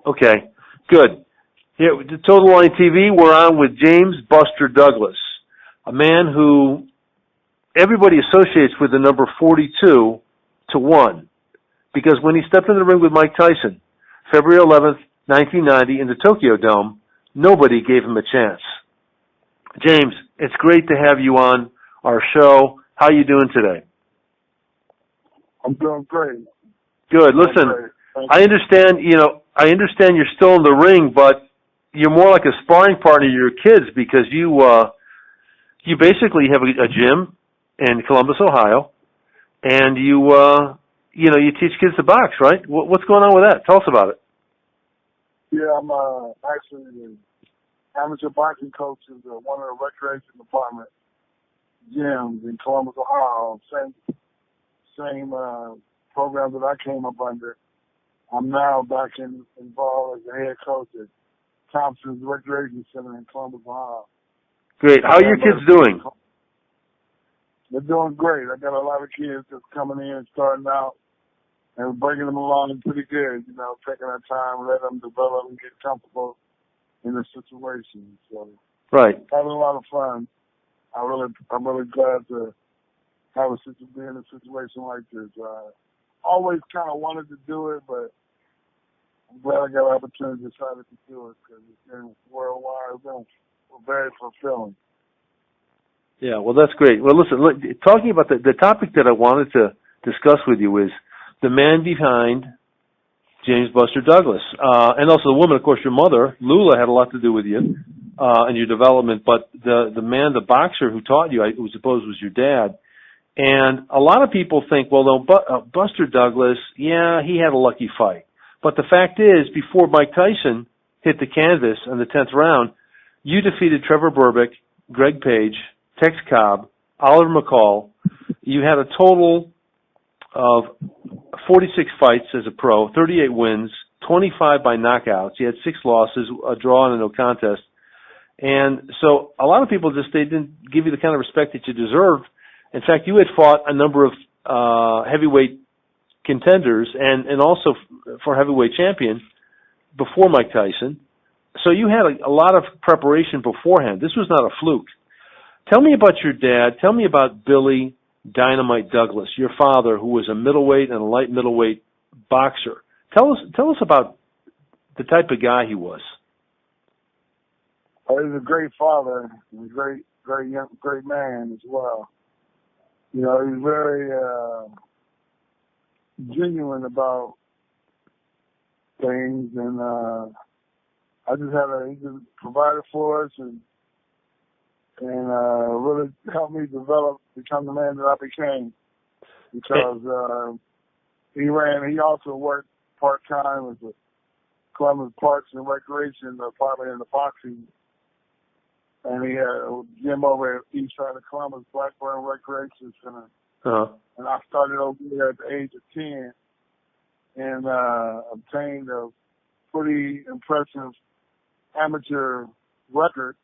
Okay, good. Here, the Total Line TV, we're on with James Buster Douglas, a man who everybody associates with the number 42 to 1, because when he stepped in the ring with Mike Tyson, February 11th, 1990, in the Tokyo Dome, nobody gave him a chance. James, it's great to have you on our show. How are you doing today? I'm doing great. Good. Listen, I understand you're still in the ring, but you're more like a sparring partner to your kids, because you basically have a gym in Columbus, Ohio, and you teach kids to box, right? What's going on with that? Tell us about it. Yeah, I'm actually the amateur boxing coach in one of the recreation department gyms in Columbus, Ohio. Same program that I came up under. I'm now back involved as the head coach at Thompson's Recreation Center in Columbus, Ohio. Great. How are your kids doing? They're doing great. I got a lot of kids that's coming in, starting out, and bringing them along pretty good. Taking our time, let them develop and get comfortable in the situation. So, right, having a lot of fun. I'm really glad to be in a situation like this. Always kind of wanted to do it, but I'm glad I got an opportunity, decided to do it, because it's been worldwide. It's been very fulfilling. Yeah, well, that's great. Well, listen, talking about the topic that I wanted to discuss with you is the man behind James Buster Douglas. And also the woman, of course, your mother, Lula, had a lot to do with you and your development. But the boxer who taught you, I suppose, was your dad. And a lot of people think, well, no, Buster Douglas, yeah, he had a lucky fight. But the fact is, before Mike Tyson hit the canvas in the 10th round, you defeated Trevor Berbick, Greg Page, Tex Cobb, Oliver McCall. You had a total of 46 fights as a pro, 38 wins, 25 by knockouts. You had 6 losses, a draw, and a no contest. And so a lot of people they didn't give you the kind of respect that you deserved. In fact, you had fought a number of heavyweight contenders and also for heavyweight champion before Mike Tyson. So you had a lot of preparation beforehand. This was not a fluke. Tell me about your dad. Tell me about Billy Dynamite Douglas, your father, who was a middleweight and a light middleweight boxer. Tell us about the type of guy he was. He was a great father, and a great man as well. He was very genuine about things, and he just provided for us and really helped me become the man that I became. Because he also worked part-time with the Columbus Parks and Recreation Department in the boxing. And he had a gym over at east side of Columbus, Blackburn Recreation Center. Uh-huh. And I started over there at the age of 10 and obtained a pretty impressive amateur record.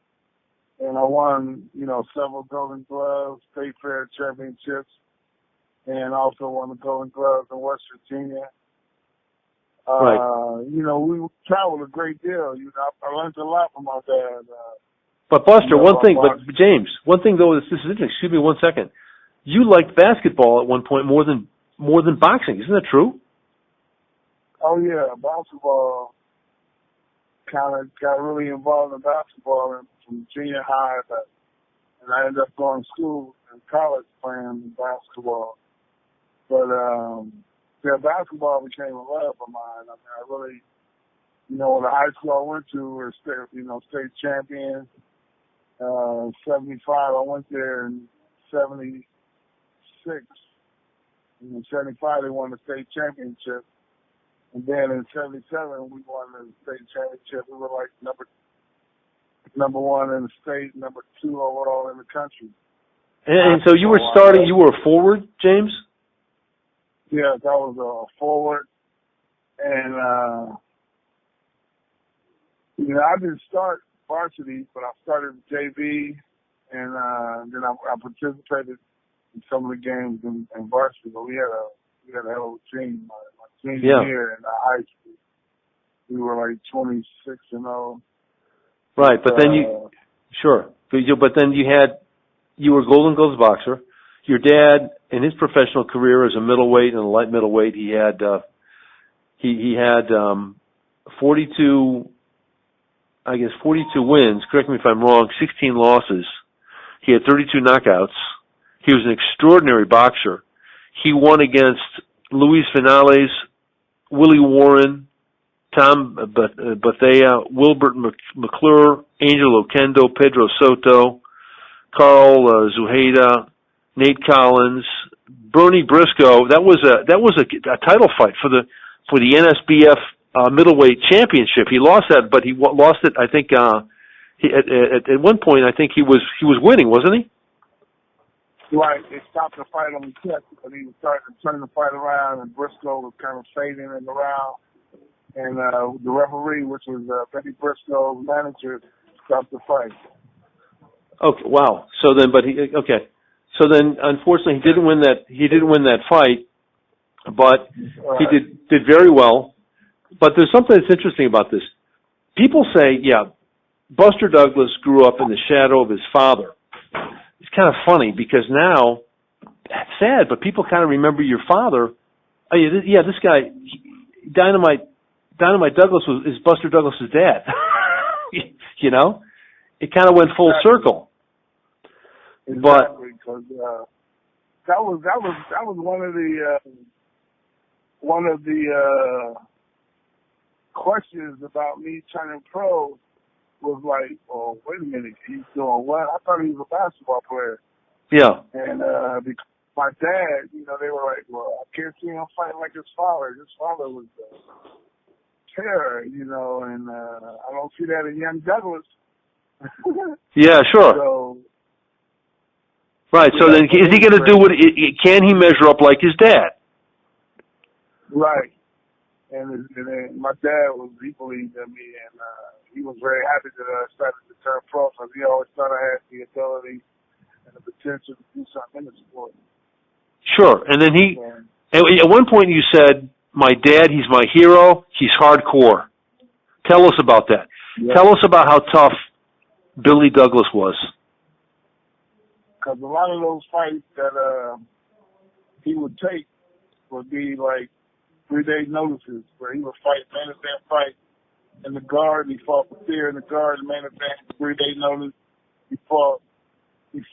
And I won, several Golden Gloves, State Fair championships, and also won the Golden Gloves in West Virginia. Right. We traveled a great deal. I learned a lot from my dad. But Buster, James, one thing though, this is interesting. Excuse me 1 second. You liked basketball at one point more than boxing. Isn't that true? Oh yeah, basketball. Kind of got really involved in basketball from junior high, and I ended up going to school and college playing basketball. But basketball became a love of mine. I mean, I really, the high school I went to were state champions. 75, I went there in 76. In 75, they won the state championship. And then in 77, we won the state championship. We were like number one in the state, number 2 overall in the country. And so you were starting, you were a forward, James? Yes, I was a forward. And, I didn't start varsity, but I started JV, and then I participated in some of the games in varsity. But we had a hell of a team my senior year in high school. We were like 26-0. Right, but then sure. But then you were Golden Gloves boxer. Your dad, in his professional career as a middleweight and a light middleweight, he had 42 wins. Correct me if I'm wrong. 16 losses. He had 32 knockouts. He was an extraordinary boxer. He won against Luis Finales, Willie Warren, Tom Bethea, Wilbert McClure, Angel Oquendo, Pedro Soto, Carl Zuheda, Nate Collins, Bernie Briscoe. That was a title fight for the NSBF middleweight championship. He lost that, but he lost it. I think at one point I think he was winning, wasn't he? Right, they stopped the fight on the tip, but he was starting to turn the fight around, and Briscoe was kind of fading it around. And the referee, which was Benny Briscoe's manager, stopped the fight. Okay, wow. So then, unfortunately, he didn't win that fight, but he did very well. But there's something that's interesting about this. People say, yeah, Buster Douglas grew up in the shadow of his father. It's kind of funny because now, that's sad, but people kind of remember your father. Oh, yeah, this guy, Dynamite Douglas is Buster Douglas's dad. You know, it kind of went full circle. Exactly, because that was one of the questions about me turning pro. Was like, oh, wait a minute, he's doing what? I thought he was a basketball player. Yeah. And because my dad, they were like, well, I can't see him fighting like his father. His father was terror, and I don't see that in young Douglas. Yeah, sure. So, right, so then is he going to do can he measure up like his dad? Right. And my dad was equally than me, and he was very happy that I started to turn pro because he always thought I had the ability and the potential to do something in the sport. Sure, and then at one point you said, my dad, he's my hero, he's hardcore. Tell us about that. Yeah. Tell us about how tough Billy Douglas was. Because a lot of those fights that he would take would be like 3-day notices where he would fight main event fight in the guard. He fought for fear in the guard, main event 3-day notice. He fought in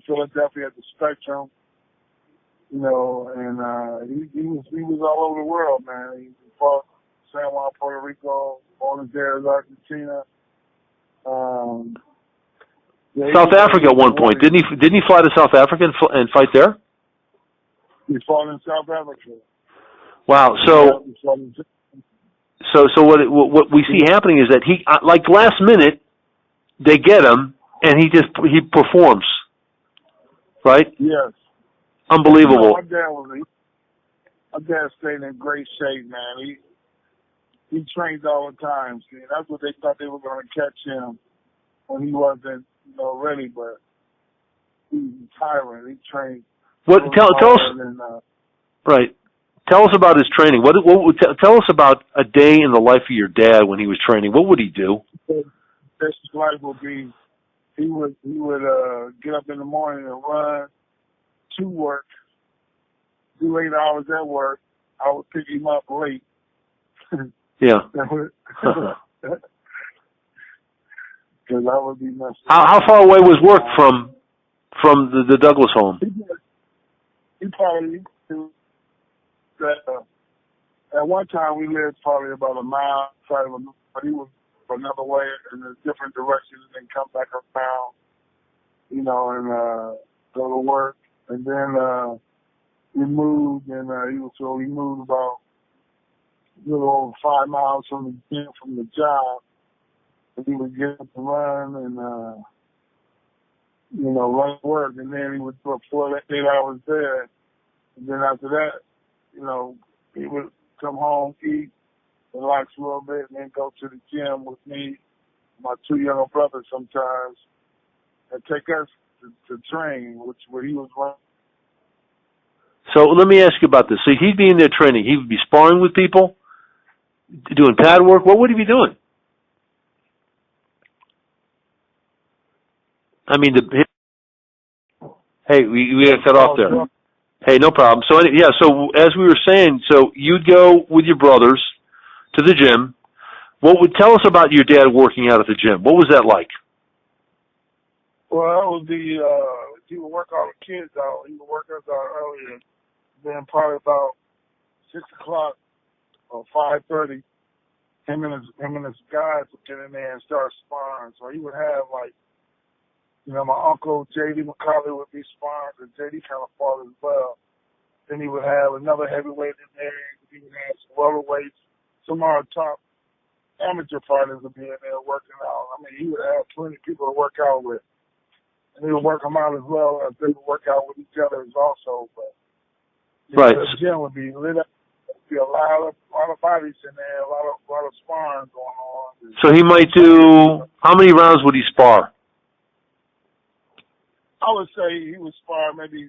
Philadelphia at the Spectrum. And he was all over the world, man. He fought San Juan, Puerto Rico, Buenos Aires, Argentina. South Africa at one point. Didn't he fly to South Africa and fight there? He fought in South Africa. Wow. So what we see happening is that he, like last minute, they get him and he performs. Right? Yes. Unbelievable. My dad stayed in great shape, man. He trained all the time. See, that's what they thought they were going to catch him when he wasn't, ready. But he was a tyrant. He trained. What? Tell us. Right. Tell us about his training. Tell us about a day in the life of your dad when he was training. What would he do? His life would be. He would get up in the morning and run to work, do 8 hours at work. I would pick him up late. Yeah. Because I would be messed up. How far away was work from the Douglas home? He probably at one time we lived probably about a mile outside of him, but he was another way in a different direction and then come back around, and go to work. And then we moved, and we moved about a little over 5 miles from the job. And he would get up and run and run to work, and then he would put 4 to 8 hours there. And then after that, he would come home, eat, relax a little bit, and then go to the gym with me, my 2 younger brothers sometimes, and take us to train, where he was running. So let me ask you about this. So he'd be in there training. He would be sparring with people, doing pad work. What would he be doing? I mean, hey, we got cut off there. Hey, no problem. So yeah, so as we were saying, so you'd go with your brothers to the gym. What would tell us about your dad working out at the gym? What was that like? Well, that was he would work all the kids out. He would work us out earlier. Then probably about 6 o'clock or 5:30, him and his guys would get in there and start sparring. So he would have my uncle J.D. McCauley would be sparring, and J.D. kind of fought as well. Then he would have another heavyweight in there. He would have some welterweights. Some of our top amateur fighters would be in there working out. I mean, he would have plenty of people to work out with. And he would work them out as well as they would work out with each other also. But right. The gym would be lit up. There'd be a lot of bodies in there, a lot of sparring going on. So he might do, how many rounds would he spar? I would say he would spar maybe,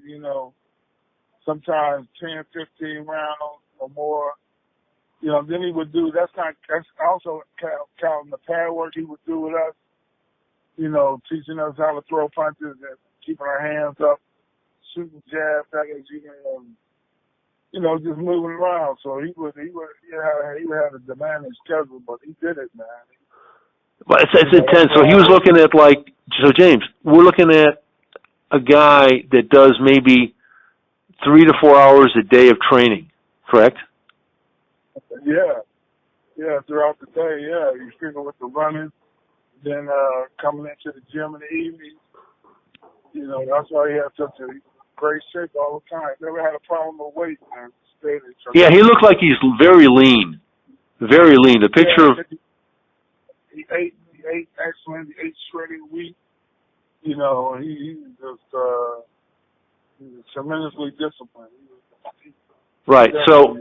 sometimes 10, 15 rounds or more. Then he would do, that's also counting the pad work he would do with us, teaching us how to throw punches and keeping our hands up, shooting jabs, just moving around. So he would have a demanding schedule, but he did it, man. Well, it's intense. So he was looking at so James, we're looking at a guy that does maybe 3 to 4 hours a day of training, correct? Yeah, throughout the day, yeah. You figure with the running, then coming into the gym in the evening, that's why he had such a great shape all the time. Never had a problem with weight, man. Yeah, he looked like he's very lean. Very lean. The picture of... He ate excellent. He ate shredded wheat. He's tremendously disciplined. Right. So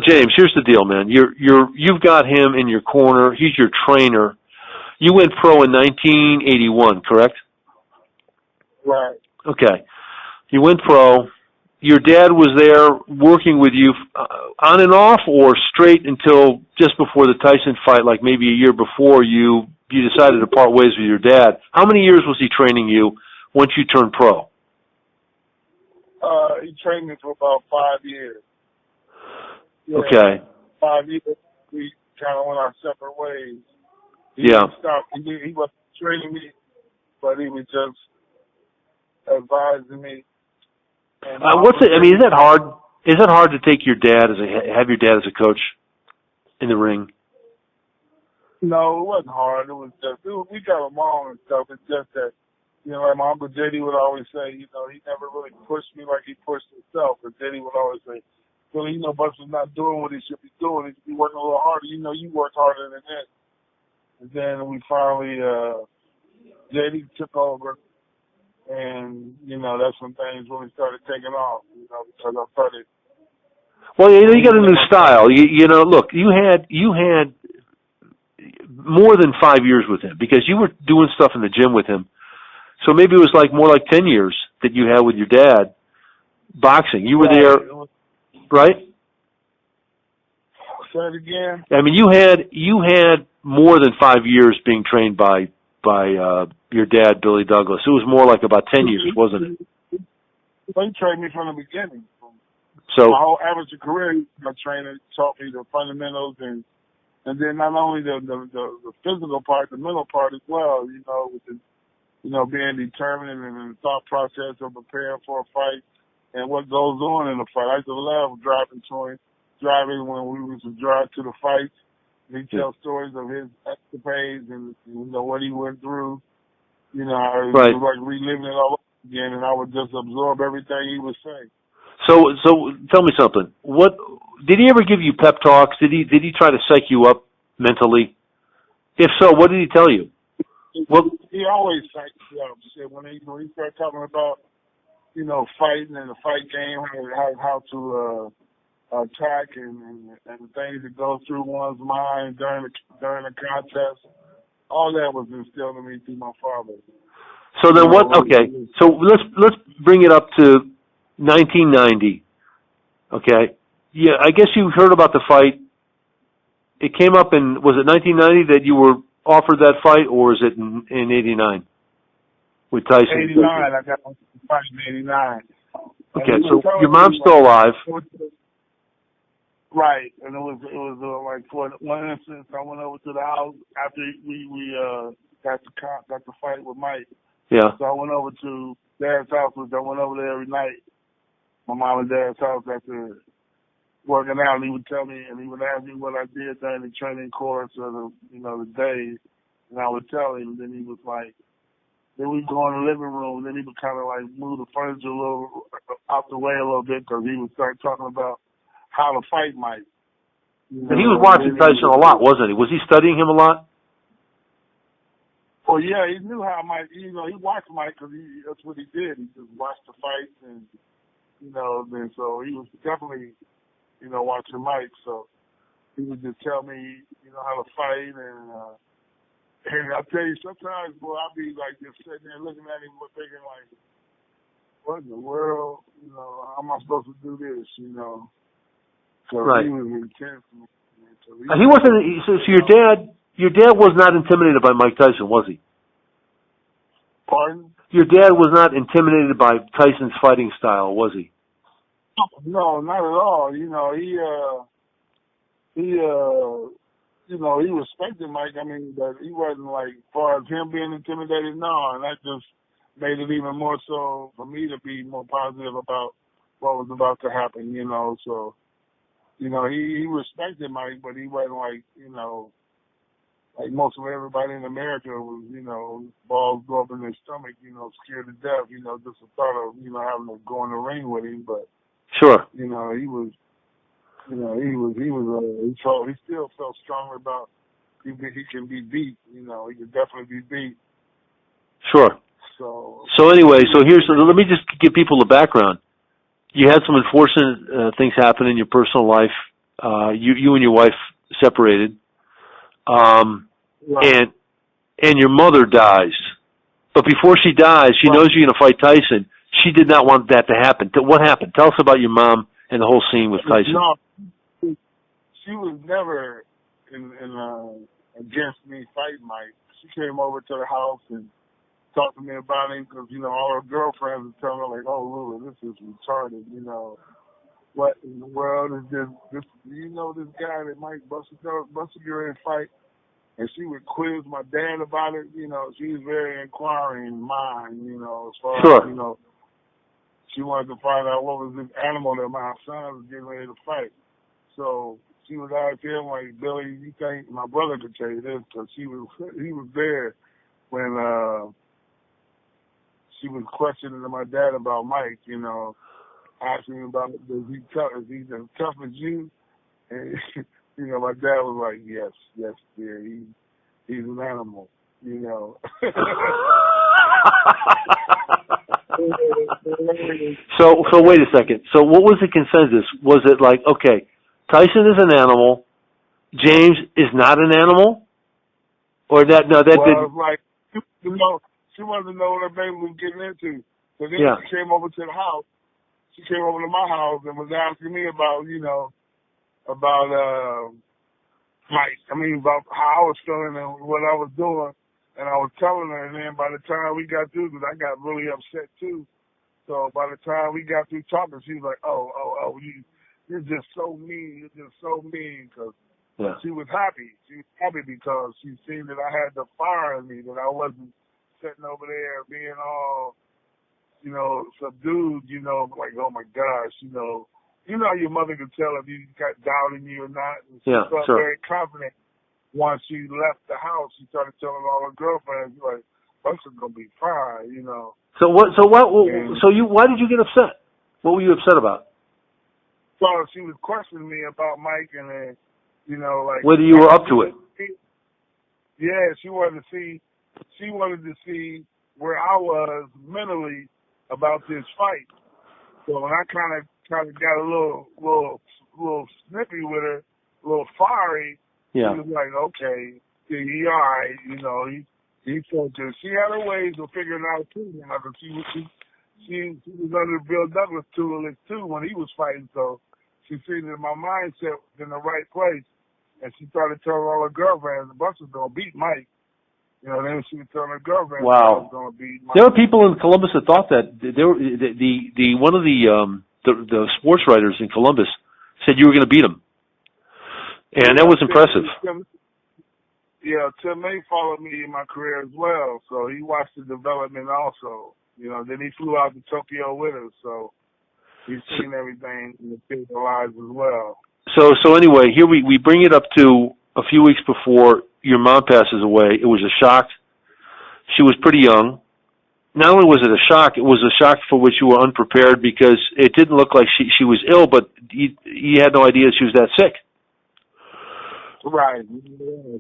James, here's the deal, man. You've got him in your corner. He's your trainer. You went pro in 1981, correct? Right. Okay. You went pro. Your dad was there working with you on and off, or straight until just before the Tyson fight, like maybe a year before you decided to part ways with your dad. How many years was he training you once you turned pro? He trained me for about 5 years. Yeah, okay. 5 years. We kind of went our separate ways. He wasn't training me, but he was just advising me. Is that hard? Is it hard to take have your dad as a coach in the ring? No, it wasn't hard. It was just, we got along and stuff. It's just that, like my Uncle J.D. would always say, he never really pushed me like he pushed himself. But J.D. would always say, well, Buster's not doing what he should be doing. He should be working a little harder. You work harder than this. And then we finally, J.D. took over. And, that's when things really started taking off, because I started. Well, you got a new style. Look, you had more than 5 years with him because you were doing stuff in the gym with him. So maybe it was more like 10 years that you had with your dad boxing. You were there, right? Say it again. I mean, you had more than 5 years being trained by your dad, Billy Douglas. It was more like about 10 years, wasn't it? Well, he trained me from the beginning. So my whole amateur career, my trainer taught me the fundamentals and then not only the physical part, the mental part as well. With being determined and the thought process of preparing for a fight and what goes on in a fight. I used to love driving when we used to drive to the fights. He tells stories of his escapades and what he went through. I was like reliving it all over again, and I would just absorb everything he was saying. So tell me something. What did he ever give you pep talks? Did he try to psych you up mentally? If so, what did he tell you? He always psyched you up. When he started talking about fighting and the fight game, how to attack and the things that go through one's mind during the contest. All that was instilled in me through my father. So then what? Okay, so let's bring it up to 1990. Okay. Yeah, I guess you heard about the fight. It came up was it 1990 that you were offered that fight, or is it in 89 with Tyson? 89, I got on the fight in 89. Okay, so your mom's still alive. Right, and it was like for one instance, I went over to the house after we got the fight with Mike. Yeah. So I went over to Dad's house, which I went over there every night. My mom and Dad's house after working out, and he would tell me, and he would ask me what I did during the training course or the days, and I would tell him. And then he was like, then we'd go in the living room, and then he would kind of like move the furniture a little out the way a little bit because he would start talking about how to fight Mike. And he was watching Tyson a lot, wasn't he? Was he studying him a lot? Well, yeah, he knew how Mike. He watched Mike because that's what he did. He just watched the fights, and then so he was definitely watching Mike. So he would just tell me how to fight, and I tell you, sometimes, boy, I'll be like just sitting there looking at him, thinking like, what in the world? How am I supposed to do this? So right. He was intense. So he wasn't. So your dad was not intimidated by Mike Tyson, was he? Pardon? Your dad was not intimidated by Tyson's fighting style, was he? No, not at all. He respected Mike. I mean, but he wasn't like, as far as him being intimidated, no. And that just made it even more so for me to be more positive about what was about to happen, So, he respected Mike, but he wasn't like, like most of everybody in America was, balls go up in their stomach, scared to death, just the thought of, having to go in the ring with him. But, sure. He was, he still felt stronger about he can be beat, he could definitely be beat. Sure. So anyway, let me just give people the background. You had some unfortunate things happen in your personal life. You and your wife separated. Right. And your mother dies. But before she dies, she knows you're going to fight Tyson. She did not want that to happen. What happened? Tell us about your mom and the whole scene with Tyson. No, she was never against me fighting Mike. She came over to the house and talked to me about him because, all her girlfriends would tell her, like, oh, Lula, this is retarded, What in the world is this this guy that Mike busted her in fight? And she would quiz my dad about it, she was very inquiring mind, as far sure. as, she wanted to find out what was this animal that my son was getting ready to fight. So she was out there like, Billy, you think my brother could tell you this? Because he was there when she was questioning my dad about Mike, asking him about, is he as tough as you? And, my dad was like, yes, dear, he's an animal, So wait a second. So what was the consensus? Was it like, okay, Tyson is an animal, James is not an animal? Or that, no, that well, didn't. It was like, she wanted to know what her baby was getting into. So then yeah. She came over to the house. She came over to my house and was asking me about, about about how I was feeling and what I was doing. And I was telling her, and then by the time we got through, because I got really upset too. So by the time we got through talking, she was like, oh, you're just so mean. You're just so mean. Because she was happy. She was happy because she seen that I had the fire in me, that I wasn't sitting over there being all, subdued, like, oh my gosh, your mother could tell if you got doubt in you or not. And she felt very confident. Once she left the house, she started telling all her girlfriends, like, Buster's gonna be fine, So what? So what? Why did you get upset? What were you upset about? So she was questioning me about Mike, and then, like whether you were up to it. Yeah, she wanted to see where I was mentally about this fight. So when I kind of got a little snippy with her, a little fiery. Yeah. She was like, okay, he all right, he focused. She had her ways of figuring out too, because she was under Bill Douglas' tutelage too when he was fighting. So she seen that my mindset was in the right place, and she started telling all her girlfriends the Buster was gonna beat Mike. You know, then she was telling her girlfriends I was gonna beat Mike. There were people in Columbus that thought that. There were the one of the sports writers in Columbus said you were going to beat him, and that was impressive. Yeah, Tim May followed me in my career as well, so he watched the development also. You know, then he flew out to Tokyo with us, so he's seen everything in the kids' lives as well. So anyway, here we bring it up to a few weeks before your mom passes away. It was a shock. She was pretty young. Not only was it a shock, it was a shock for which you were unprepared because it didn't look like she was ill, but you had no idea she was that sick. Right.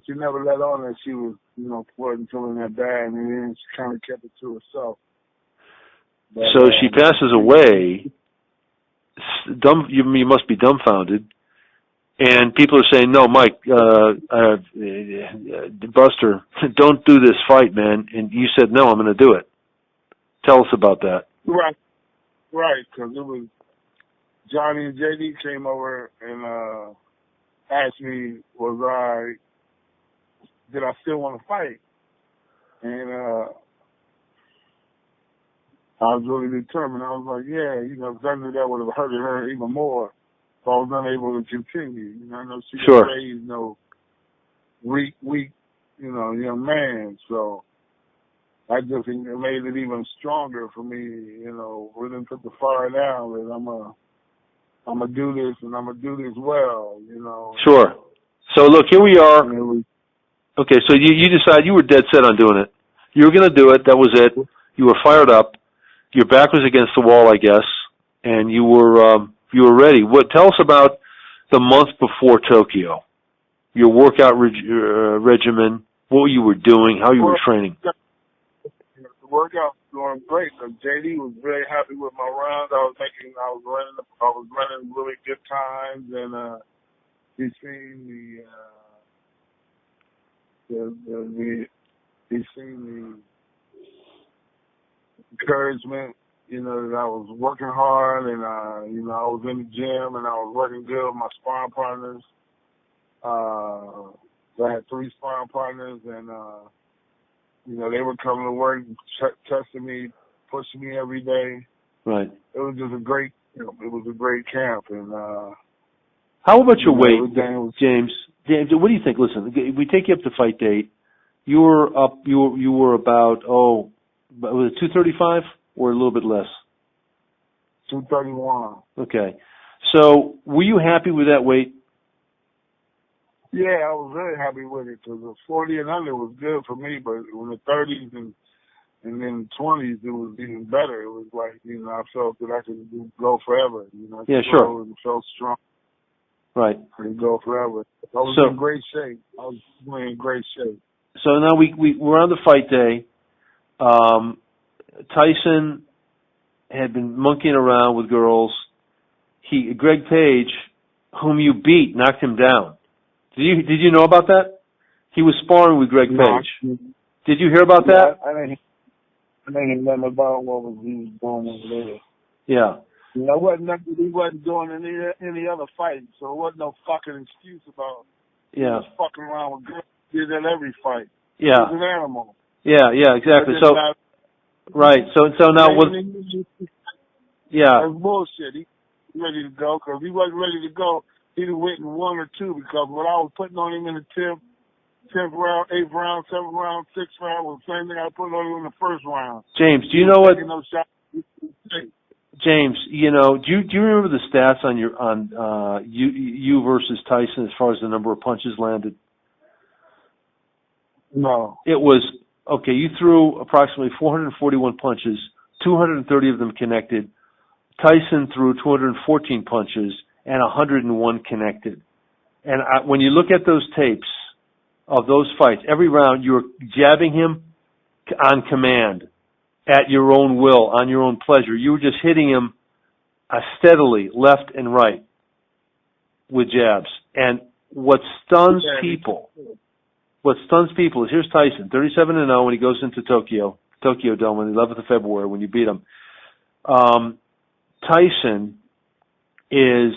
She never let on that she was, you know, wasn't feeling that bad, and then she kind of kept it to herself. But, so she passes away. You must be dumbfounded. And people are saying, no, Mike, Buster, don't do this fight, man. And you said, no, I'm going to do it. Tell us about that. Right, because it was Johnny and JD came over and asked me, did I still want to fight? And I was really determined. I was like, yeah, you know, because I knew that would have hurted her even more if I was unable to continue. You know, I know she was raised no weak, you know, young man, so I just think it made it even stronger for me, you know, really put the fire down that I'm gonna do this and I'm gonna do this well, you know. Sure. So look, here we are. Okay, so you decided you were dead set on doing it. You were going to do it. That was it. You were fired up. Your back was against the wall, I guess, and you were ready. Tell us about the month before Tokyo. Your workout regimen, what you were doing, how you were training. The workout was going great because JD was very happy with my runs. I was running really good times, and he's seen he's seen the encouragement, you know, that I was working hard, and you know, I was in the gym and I was working good with my sparring partners. So I had 3 sparring partners, and you know, they were coming to work, testing me, pushing me every day. Right. It was just a great, you know, it was a great camp. And how about your weight, James? James, what do you think? Listen, we take you up to fight date. You were up. You were about was it 235 or a little bit less? 231. Okay. So were you happy with that weight? Yeah, I was very happy with it because the 40 and under was good for me, but in the 30s and then 20s, it was even better. It was like, you know, I felt that I could go forever. You know, sure. And felt strong. Right. I could go forever. I was in great shape. I was really in great shape. So now we're on the fight day. Tyson had been monkeying around with girls. Greg Page, whom you beat, knocked him down. Did you know about that? He was sparring with Greg Page. Did you hear about that? I didn't hear nothing about he was doing over there. Yeah. You know, he wasn't doing any other fight, so it wasn't no fucking excuse about he was fucking around with girls. He did that every fight. Yeah. He was an animal. Yeah, exactly. So right. So now what? Yeah. That's bullshit. He ready to go because he wasn't ready to go. He'd have went in 1 or 2 because what I was putting on him in the 10th round, 8th round, 7th round, 6th round was the same thing I put on him in the first round. James, do you know what? No shot. James, you know, do you remember the stats on you versus Tyson as far as the number of punches landed? No. It was okay. You threw approximately 441 punches, 230 of them connected. Tyson threw 214 punches and 101 connected. And when you look at those tapes of those fights, every round you were jabbing him on command, at your own will, on your own pleasure. You were just hitting him steadily, left and right, with jabs. And what stuns people is here's Tyson, 37-0 when he goes into Tokyo Dome on the 11th of February when you beat him. Tyson is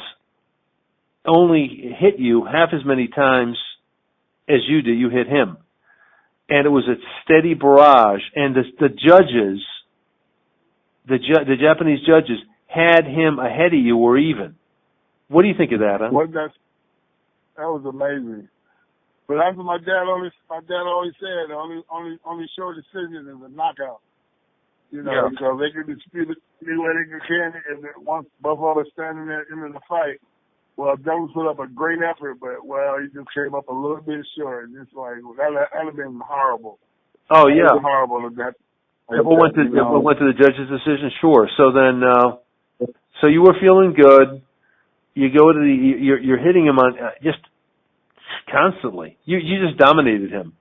only hit you half as many times as you did. You hit him. And it was a steady barrage. And the judges, the Japanese judges, had him ahead of you or even. What do you think of that, huh? That was amazing. But that's what my dad always said. Only short decision is a knockout. You know, Yeah. because they can dispute it any way they can. And once Buffalo was standing there in the fight, well, Douglas put up a great effort, but he just came up a little bit short. Just like that'd have been horrible. Oh yeah, horrible. That went to the judge's decision. Sure. So then, so you were feeling good. You go to you're hitting him on just constantly. You just dominated him.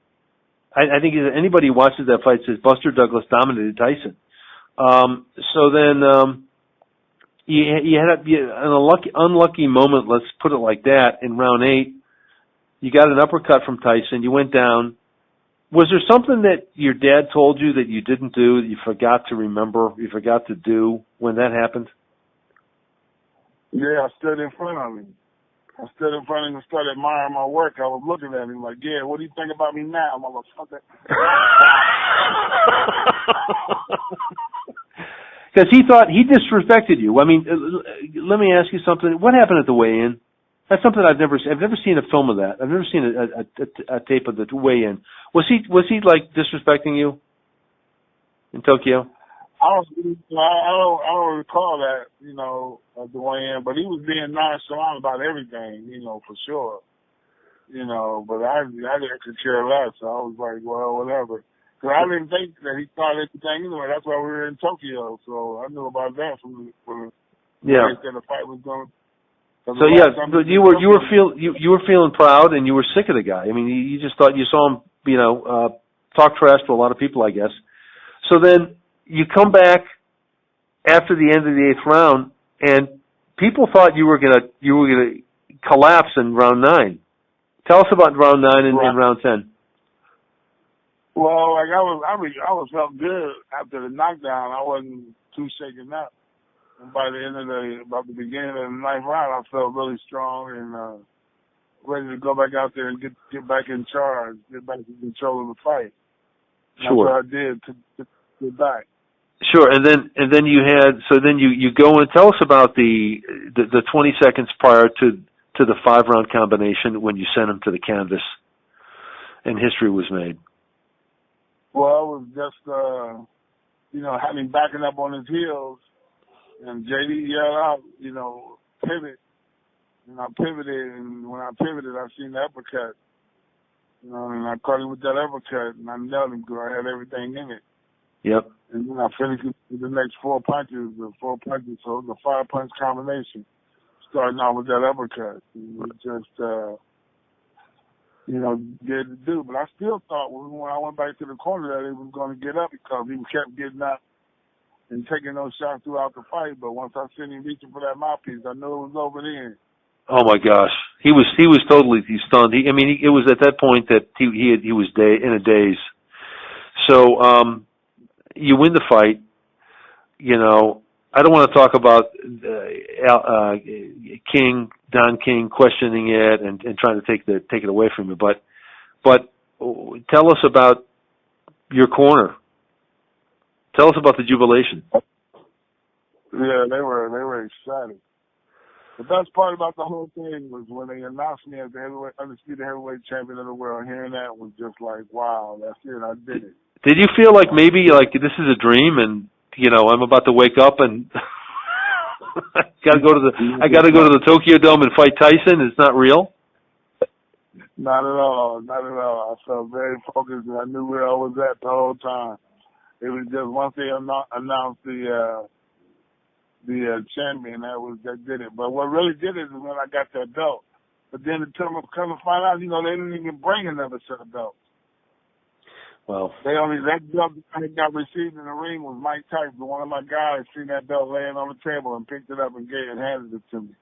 I think anybody who watches that fight says Buster Douglas dominated Tyson. So then. You had an unlucky moment, let's put it like that, in round 8. You got an uppercut from Tyson. You went down. Was there something that your dad told you that you didn't do, that you forgot to remember, you forgot to do when that happened? Yeah, I stood in front of him. I stood in front of him and started admiring my work. I was looking at him like, yeah, what do you think about me now, motherfucker? Because he thought he disrespected you. I mean, let me ask you something. What happened at the weigh-in? That's something I've never seen a film of that. I've never seen a tape of the weigh-in. Was he like disrespecting you in Tokyo? I don't recall that, at the weigh-in, but he was being nonchalant about everything, for sure. But I could care less. So I was like, well, whatever. Because I didn't think that he thought anything anyway. That's why we were in Tokyo. So I knew about that from the fight was going. So yeah, but you were feeling proud and you were sick of the guy. I mean, you just thought you saw him, talk trash to a lot of people, I guess. So then you come back after the end of the 8th round, and people thought you were gonna collapse in round 9. Tell us about round 9 and round 10. Well, like I was felt good after the knockdown. I wasn't too shaken up. And by the end of about the beginning of the 9th round, I felt really strong and ready to go back out there and get back in charge, get back in control of the fight. Sure. That's what I did to get back. Sure, and then you go and tell us about the 20 seconds prior to the 5-round combination when you sent him to the canvas, and history was made. Well, it was just having backing up on his heels, and JD yelled out, pivot, and I pivoted, and when I pivoted, I seen the uppercut, and I caught him with that uppercut, and I nailed him because I had everything in it. Yep. And then I finished with the next 4 punches, so it was a 5-punch combination, starting off with that uppercut. And it just, good to do. But I still thought when I went back to the corner that he was going to get up because he kept getting up and taking those shots throughout the fight. But once I seen him reaching for that mouthpiece, I knew it was over then. Oh my gosh, he was totally stunned. It was at that point that he was in a daze. So you win the fight. I don't want to talk about Don King questioning it and trying to take it away from you, but tell us about your corner. Tell us about the jubilation. Yeah, they were excited. The best part about the whole thing was when they announced me as the undisputed heavyweight champion of the world. Hearing that was just like, wow, that's it, I did it. Did you feel like maybe this is a dream and I'm about to wake up and I gotta go to the Tokyo Dome and fight Tyson? It's not real? Not at all. Not at all. I felt very focused and I knew where I was at the whole time. It was just once they announced the champion that did it. But what really did it is when I got that belt. But then to come to find out, they didn't even bring another set of belts. Well, that belt I got received in the ring was Mike Tyson. One of my guys seen that belt laying on the table and picked it up and handed it to me.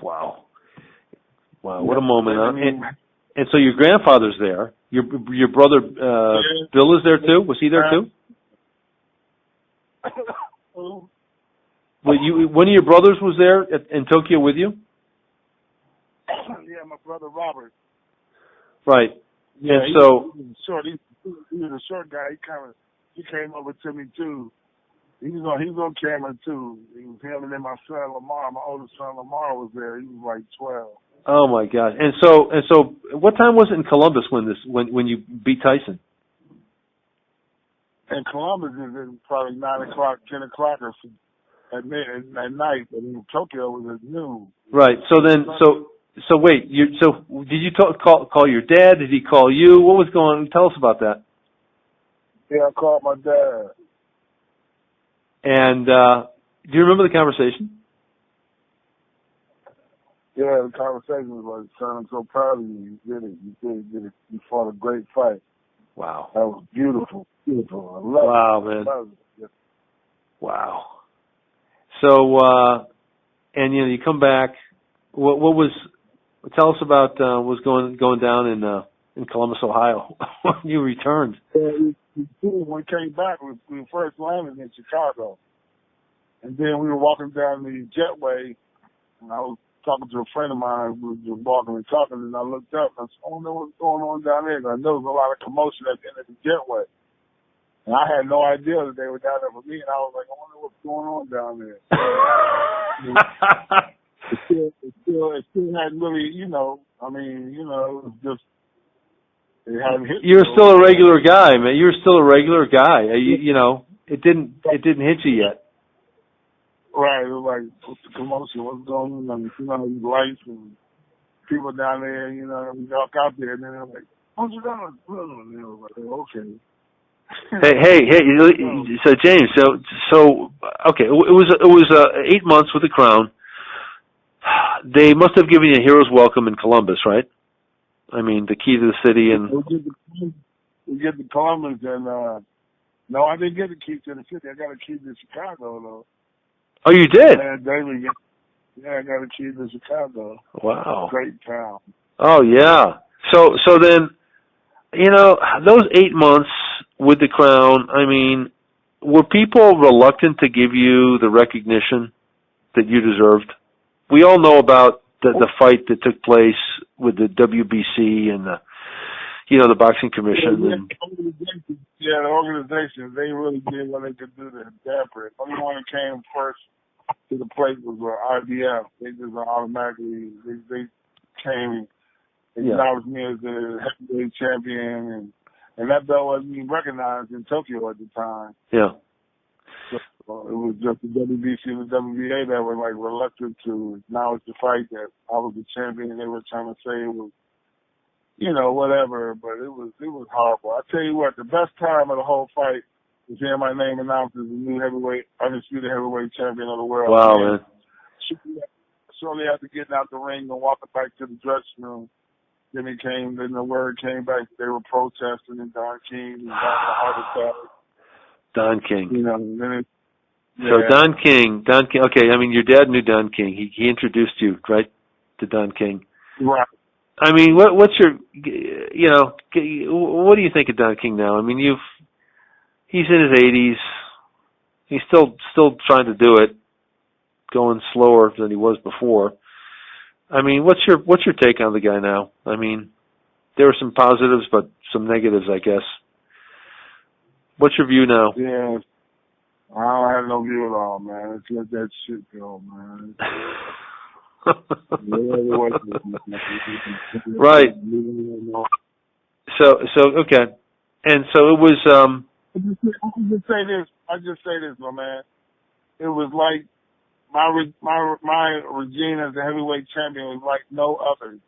Wow, what a moment! Huh? And so your grandfather's there. Your brother Bill is there too. Was he there too? Well, one of your brothers was there in Tokyo with you. Yeah, my brother Robert. Right. Yeah, And so, he was short. He was a short guy. He came over to me too. He was on camera too. He was him, and then my son Lamar, my oldest son Lamar, was there. He was like 12. oh my gosh. And so, what time was it in Columbus when you beat Tyson? And Columbus is probably 9 o'clock, 10 o'clock, or at night. But in Tokyo it was at noon. Right. So wait. Did you call your dad? Did he call you? What was going on? Tell us about that. Yeah, I called my dad. And do you remember the conversation? Yeah, the conversation was like, son, I'm so proud of you. You did it. You did it. You fought a great fight. Wow. That was beautiful. Beautiful. I love wow, it. Man. I love it. Wow. So, and you come back. What was? Tell us about what's going down in Columbus, Ohio when you returned. When we came back, we first landed in Chicago, and then we were walking down the jetway, and I was talking to a friend of mine who was just walking and talking, and I looked up and I said, "Oh, no, what's going on down there?" And I know there was a lot of commotion at the end of the jetway. And I had no idea that they were down there for me, and I was like, I wonder what's going on down there. It still hadn't really, it was just, it hadn't hit me. You're still a regular guy, man. You're still a regular guy. It didn't hit you yet. Right, it was like, what's the commotion? What's going on? These lights and people down there, we walk out there, and then they're like, "What's you doing?" And they were like, "Oh, okay." Hey! So James, so okay, it was 8 months with the Crown. They must have given you a hero's welcome in Columbus, right? I mean, the key to the city and. We get to Columbus, and no, I didn't get the key to the city. I got a key to Chicago, though. Oh, you did? Yeah, I got a key to Chicago. Wow. Great town. Oh yeah. So then, those 8 months with the Crown, I mean, were people reluctant to give you the recognition that you deserved? We all know about the fight that took place with the WBC and the boxing commission. The organization, they really did what they could do to damper it. Only one that came first to the plate was IBF. They just automatically, they came and acknowledged me as the heavyweight champion, and that belt wasn't even recognized in Tokyo at the time. Yeah. So it was just the WBC and the WBA that were like reluctant to acknowledge the fight that I was the champion. They were trying to say it was, whatever, but it was horrible. I tell you what, the best time of the whole fight was hearing my name announced as the new undisputed heavyweight champion of the world. Wow, man. Shortly after getting out the ring and walking back to the dressing room, then the word came back that they were protesting, and Don King was having a heart attack. Don King. Yeah. So Don King, okay, I mean, your dad knew Don King. He introduced you, right, to Don King. Right. I mean, what's your, what do you think of Don King now? I mean, he's in his 80s. He's still trying to do it, going slower than he was before. I mean, what's your take on the guy now? I mean, there are some positives, but some negatives, I guess. What's your view now? Yeah, I don't have no view at all, man. It's let that shit go, man. Right. So okay, and so it was. I just say this, my man. It was like my regime as the heavyweight champion was like no other.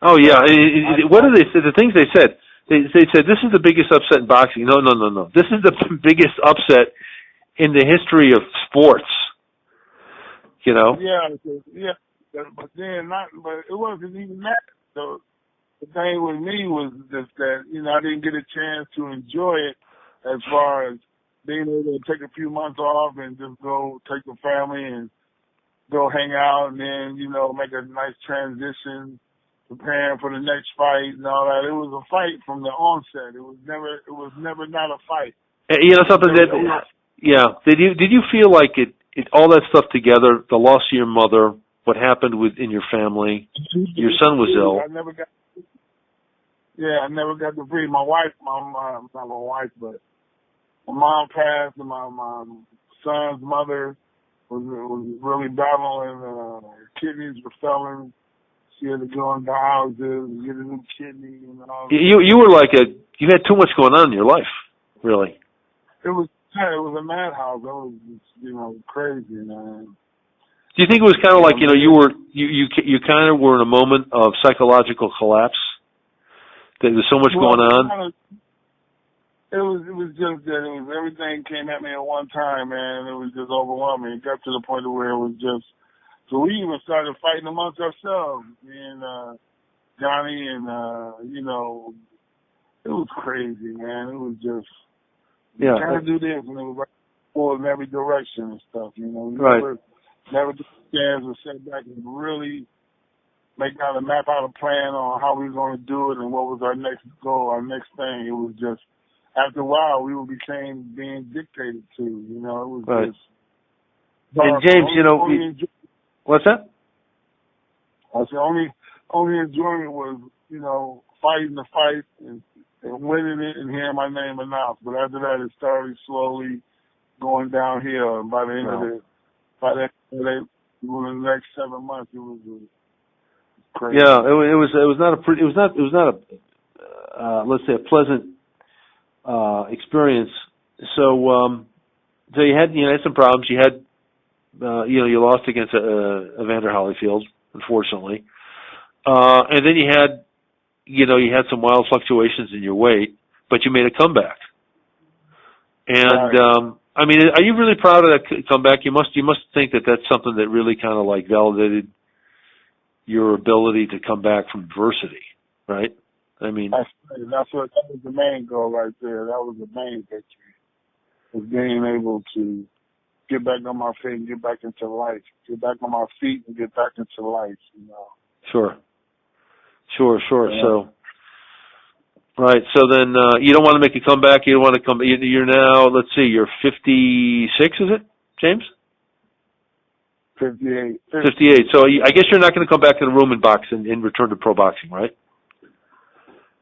Oh yeah, what did they say? The things they said. They said this is the biggest upset in boxing. No. This is the biggest upset in the history of sports. Yeah. But it wasn't even that. The thing with me was just that, I didn't get a chance to enjoy it as far as being able to take a few months off and just go take the family and go hang out and then, make a nice transition, preparing for the next fight and all that. It was a fight from the onset. It was never not a fight. Something that, yeah. Did you feel like it all that stuff together, the loss of your mother, what happened in your family. Your son was ill. I never got to breathe. My wife, not my wife, but my mom passed, and my son's mother was really battling. Kidneys were failing. She had to go in dialysis and get a new kidney and all. You were like you had too much going on in your life, really. It was a madhouse. It was just, crazy, man. Do you think it was kind of like, you kind of were in a moment of psychological collapse? There was so much going on? It was just that everything came at me at one time, man. It was just overwhelming. It got to the point where it was just, so we even started fighting amongst ourselves. Me and Johnny and, it was crazy, man. It was just, trying to do this, and it was like pulled in every direction and stuff, We never took a chance to sit back and really map out a plan on how we were going to do it and what was our next goal, our next thing. It was just, after a while, we became being dictated to, It was just. And James, what's that? I said only enjoyment was, fighting the fight and winning it and hearing my name announced. But after that, it started slowly going downhill. And by the end of it, within the next 7 months, it was crazy. Yeah, it was not a let's say a pleasant experience. So you had some problems. You had you lost against Evander Holyfield, unfortunately, and then you had some wild fluctuations in your weight, but you made a comeback. And right. Are you really proud of that comeback? You must think that that's something that really kind of like validated your ability to come back from adversity, right? that was the main goal right there. That was the main victory, was being able to get back on my feet and get back into life, get back on my feet and get back into life, Sure. Yeah. So, right. So then, you don't want to make a comeback. You don't want to come. You're now, let's see, you're 56, is it, James? 58. 58. So I guess you're not going to come back in the room and box and return to pro boxing, right?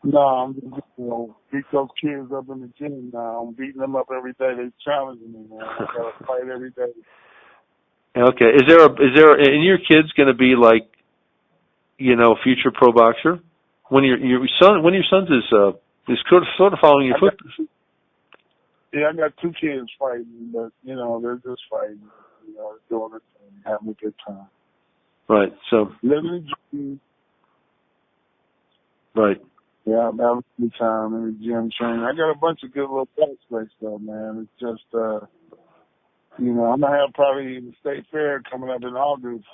No, I'm just beat those kids up in the gym now. I'm beating them up every day. They challenging me, man. I gotta fight every day. Okay. Is there and your kid's going to be like, future pro boxer? When your son's is sort of following your footsteps. Yeah, I got 2 kids fighting, but they're just fighting. Doing it and having a good time. Right. So. Living the dream. Right. Yeah, I'm having a good time in the gym training. I got a bunch of good little prospects though, man. It's just, I'm gonna have probably the state fair coming up in August.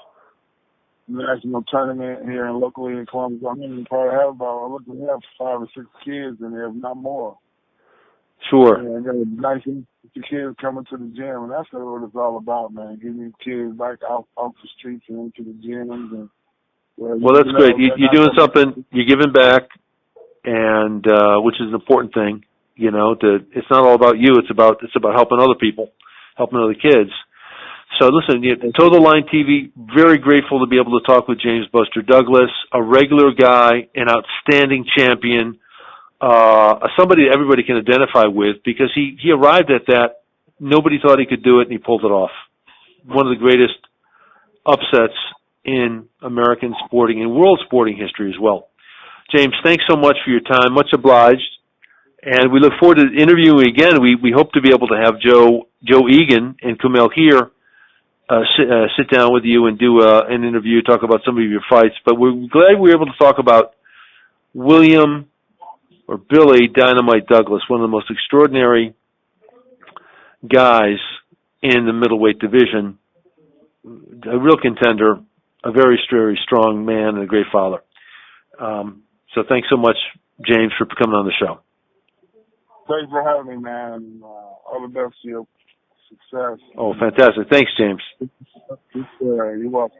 National tournament here locally in Columbus. I'm going to probably have have 5 or 6 kids in there, if not more. Sure. Yeah, I got a nice kids coming to the gym, and that's what it's all about, man. Getting these kids back off the streets and into the gyms. And well, that's great. You're doing something. You're giving back, and which is an important thing. It's not all about you. It's about helping other people, helping other kids. So listen, Total Line TV, very grateful to be able to talk with James Buster Douglas, a regular guy, an outstanding champion, somebody that everybody can identify with because he arrived at that. Nobody thought he could do it, and he pulled it off. One of the greatest upsets in American sporting and world sporting history as well. James, thanks so much for your time. Much obliged. And we look forward to interviewing again. We hope to be able to have Joe Egan and Kumail here sit down with you and do an interview, talk about some of your fights. But we're glad we were able to talk about William or Billy Dynamite Douglas, one of the most extraordinary guys in the middleweight division, a real contender, a very, very strong man, and a great father. So thanks so much, James, for coming on the show. Thanks for having me, man. All the best to your success. Oh, fantastic. Thanks, James. You're welcome.